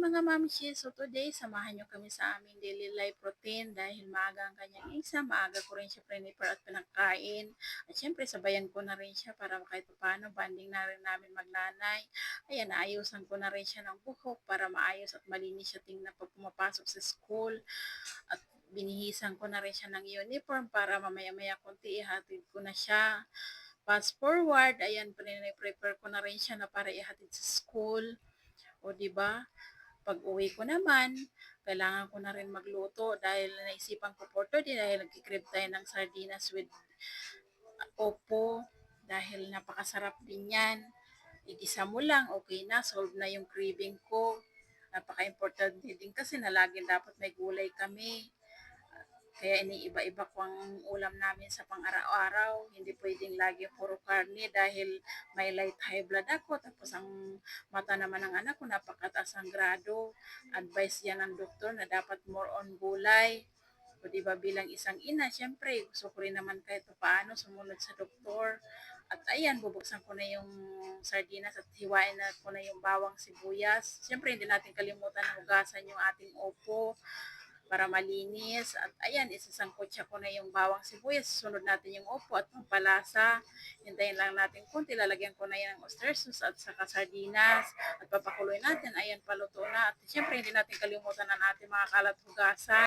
mga mamshi, so today samahan nyo kami sa aming daily life routine dahil maaga ang kanyang exam, maaga ko rin siya prepare at pinakain. At syempre sabayan ko na rin siya para kahit paano banding na rin namin magnanay. Ayan, naayusan ko na rin siya ng buhok para maayos at malinis siya tingnan pag pumapasok sa school. At binihisan ko na rin siya ng uniform para mamaya-maya konti ihatid ko na siya. Fast forward, ayan, prepare ko na rin siya na para ihatid sa school. O di ba? Pag-uwi ko naman, kailangan ko na rin magluto dahil naisipan ko for today dahil nagkikrib tayo ng sardinas with opo dahil napakasarap din yan. Igisa mo lang, okay na, solve na yung craving ko. Napaka-importante din kasi na lagi dapat may gulay kami. Kaya iniiba-iba ko ang ulam namin sa pang-araw-araw. Hindi pwedeng lagi puro karne dahil may light high blood ako. Tapos ang mata naman ng anak ko napakataas ang grado. Advice yan ng doktor na dapat more on gulay. O diba bilang isang ina, syempre gusto ko rin naman kahit paano sumunod sa doktor. At ayan, bubuksan ko na yung sardinas at hiwain na ko na yung bawang sibuyas. Syempre hindi natin kalimutan na hugasan yung ating opo para malinis. At ayan, isasangkot siya ko na yung bawang sibuyas. Sunod natin yung opo at pampalasa. Hintayin lang natin konti. Lalagyan ko na yan ng oyster sauce at saka sardinas. At papakuloy natin. Ayan, paluto na. At syempre, hindi natin kalimutan ang ating mga kalat hugasan.